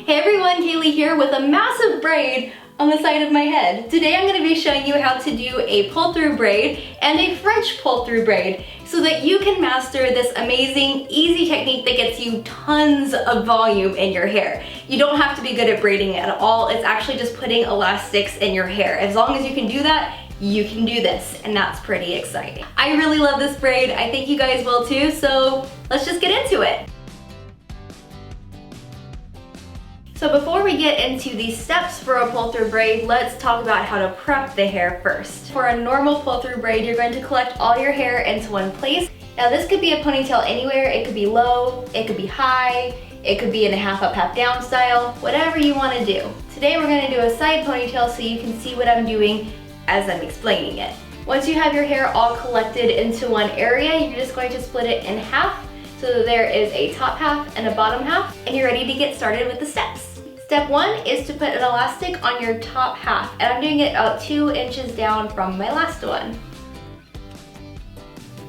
Hey everyone, Kaylee here with a massive braid on the side of my head. Today I'm going to be showing you how to do a pull-through braid and a French pull-through braid so that you can master this amazing, easy technique that gets you tons of volume in your hair. You don't have to be good at braiding at all. It's actually just putting elastics in your hair. As long as you can do that, you can do this, and that's pretty exciting. I really love this braid. I think you guys will too, so let's just get into it. So before we get into the steps for a pull-through braid, let's talk about how to prep the hair first. For a normal pull-through braid, you're going to collect all your hair into one place. Now this could be a ponytail anywhere. It could be low, it could be high, it could be in a half up, half down style, whatever you want to do. Today we're going to do a side ponytail so you can see what I'm doing as I'm explaining it. Once you have your hair all collected into one area, you're just going to split it in half so that there is a top half and a bottom half, and you're ready to get started with the steps. Step one is to put an elastic on your top half, and I'm doing it about 2 inches down from my last one.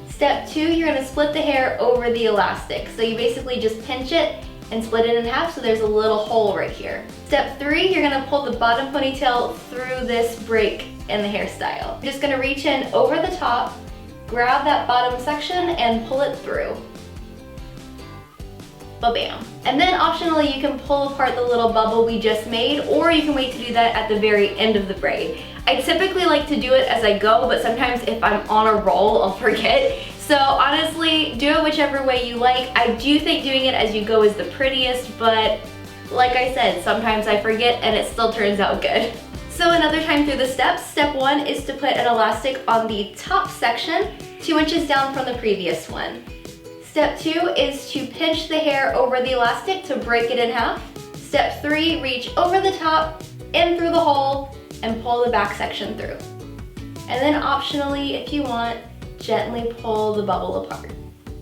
Step two, you're going to split the hair over the elastic. So you basically just pinch it and split it in half so there's a little hole right here. Step three, you're going to pull the bottom ponytail through this break in the hairstyle. You're just going to reach in over the top, grab that bottom section and pull it through. Ba-bam. And then optionally you can pull apart the little bubble we just made, or you can wait to do that at the very end of the braid. I typically like to do it as I go, but sometimes if I'm on a roll, I'll forget. So honestly, do it whichever way you like. I do think doing it as you go is the prettiest, but like I said, sometimes I forget and it still turns out good. So another time through the steps, step one is to put an elastic on the top section, 2 inches down from the previous one. Step two is to pinch the hair over the elastic to break it in half. Step three, reach over the top, in through the hole, and pull the back section through. And then optionally, if you want, gently pull the bubble apart.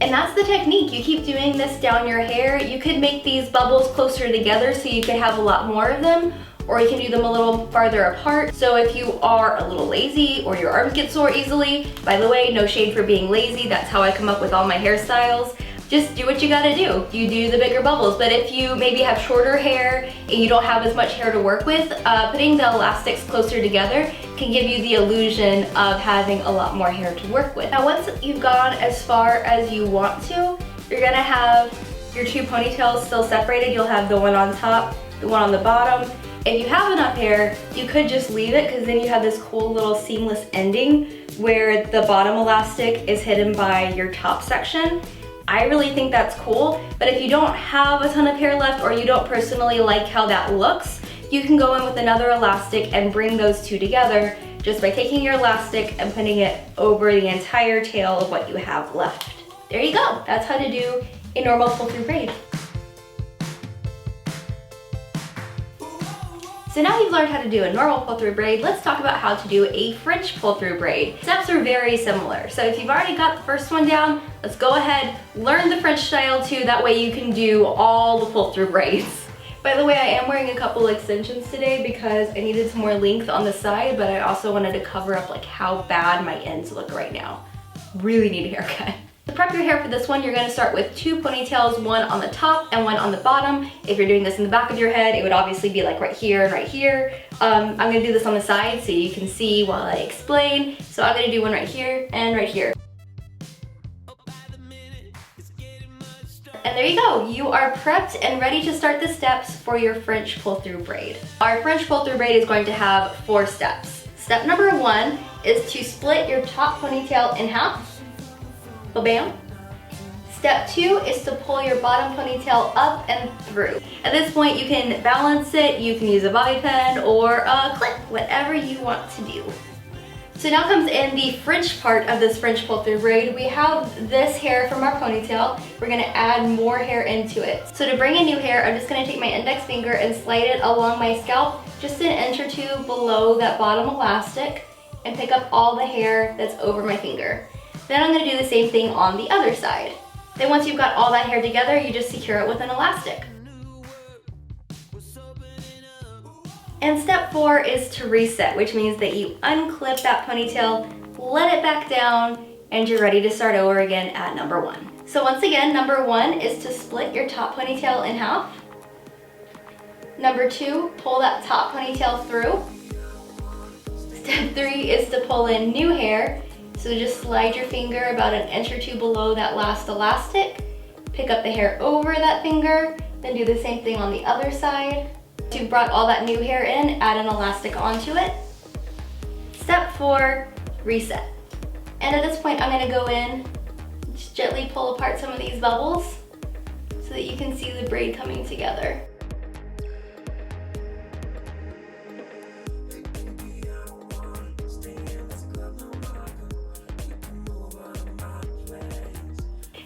And that's the technique. You keep doing this down your hair. You could make these bubbles closer together so you could have a lot more of them, or you can do them a little farther apart. So if you are a little lazy or your arms get sore easily, by the way, no shade for being lazy, that's how I come up with all my hairstyles. Just do what you gotta do. You do the bigger bubbles. But if you maybe have shorter hair and you don't have as much hair to work with, putting the elastics closer together can give you the illusion of having a lot more hair to work with. Now once you've gone as far as you want to, you're gonna have your two ponytails still separated. You'll have the one on top, the one on the bottom. If you have enough hair, you could just leave it because then you have this cool little seamless ending where the bottom elastic is hidden by your top section. I really think that's cool, but if you don't have a ton of hair left or you don't personally like how that looks, you can go in with another elastic and bring those two together just by taking your elastic and putting it over the entire tail of what you have left. There you go. That's how to do a normal pull-through braid. So now you've learned how to do a normal pull-through braid, let's talk about how to do a French pull-through braid. Steps are very similar. So if you've already got the first one down, let's go ahead, learn the French style too, that way you can do all the pull-through braids. By the way, I am wearing a couple extensions today because I needed some more length on the side, but I also wanted to cover up like how bad my ends look right now. Really need a haircut. To prep your hair for this one, you're going to start with 2 ponytails, one on the top and one on the bottom. If you're doing this in the back of your head, it would obviously be like right here and right here. I'm going to do this on the side so you can see while I explain. So I'm going to do one right here and right here. And there you go, you are prepped and ready to start the steps for your French pull-through braid. Our French pull-through braid is going to have 4 steps. Step number 1 is to split your top ponytail in half. Ba-bam. Step 2 is to pull your bottom ponytail up and through. At this point you can balance it, you can use a bobby pin or a clip, whatever you want to do. So now comes in the French part of this French pull-through braid. We have this hair from our ponytail. We're gonna add more hair into it. So to bring in new hair, I'm just gonna take my index finger and slide it along my scalp just an inch or 2 below that bottom elastic and pick up all the hair that's over my finger. Then I'm going to do the same thing on the other side. Then once you've got all that hair together, you just secure it with an elastic. And step 4 is to reset, which means that you unclip that ponytail, let it back down, and you're ready to start over again at number 1. So once again, number 1 is to split your top ponytail in half. Number 2, pull that top ponytail through. Step 3 is to pull in new hair. So just slide your finger about an inch or 2 below that last elastic. Pick up the hair over that finger, then do the same thing on the other side. Once you've brought all that new hair in, add an elastic onto it. Step 4, reset. And at this point, I'm gonna go in, just gently pull apart some of these bubbles so that you can see the braid coming together.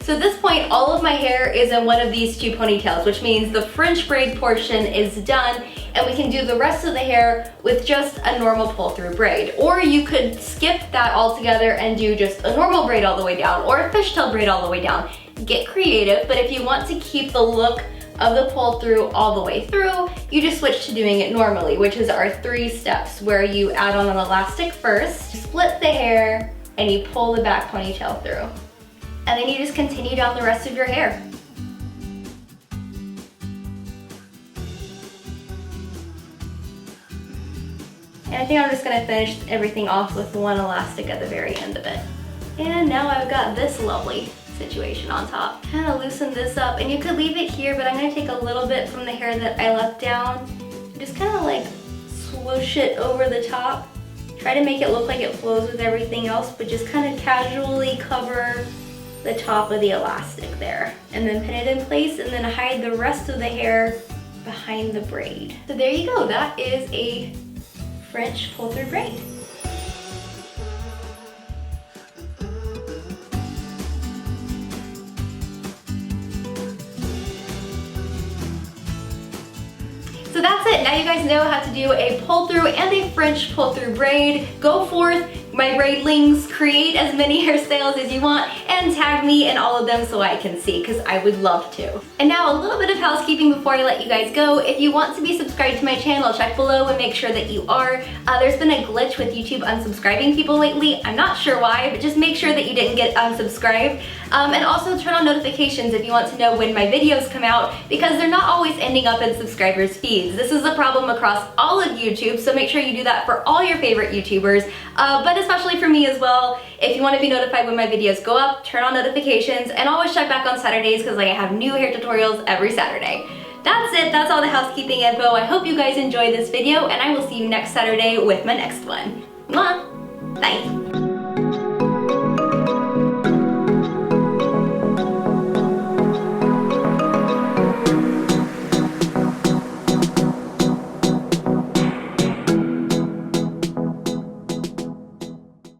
So at this point, all of my hair is in one of these 2 ponytails, which means the French braid portion is done, and we can do the rest of the hair with just a normal pull-through braid. Or you could skip that altogether and do just a normal braid all the way down, or a fishtail braid all the way down. Get creative, but if you want to keep the look of the pull-through all the way through, you just switch to doing it normally, which is our 3 steps, where you add on an elastic first, split the hair, and you pull the back ponytail through. And then you just continue down the rest of your hair. And I think I'm just gonna finish everything off with 1 elastic at the very end of it. And now I've got this lovely situation on top. Kind of loosen this up, and you could leave it here, but I'm gonna take a little bit from the hair that I left down and just kind of like swoosh it over the top. Try to make it look like it flows with everything else, but just kind of casually cover the top of the elastic there. And then pin it in place, and then hide the rest of the hair behind the braid. So there you go, that is a French pull-through braid. So that's it. Now you guys know how to do a pull-through and a French pull-through braid. Go forth, my braidlings, create as many hairstyles as you want, and tag me in all of them so I can see, because I would love to. And now a little bit of housekeeping before I let you guys go. If you want to be subscribed to my channel, check below and make sure that you are. There's been a glitch with YouTube unsubscribing people lately. I'm not sure why, but just make sure that you didn't get unsubscribed. And also turn on notifications if you want to know when my videos come out, because they're not always ending up in subscribers' feeds. This is a problem across all of YouTube, so make sure you do that for all your favorite YouTubers, but especially for me as well. If you want to be notified when my videos go up, turn on notifications, and always check back on Saturdays, because I have new hair tutorials every Saturday. That's it, that's all the housekeeping info. I hope you guys enjoyed this video, and I will see you next Saturday with my next one. Mwah! Bye!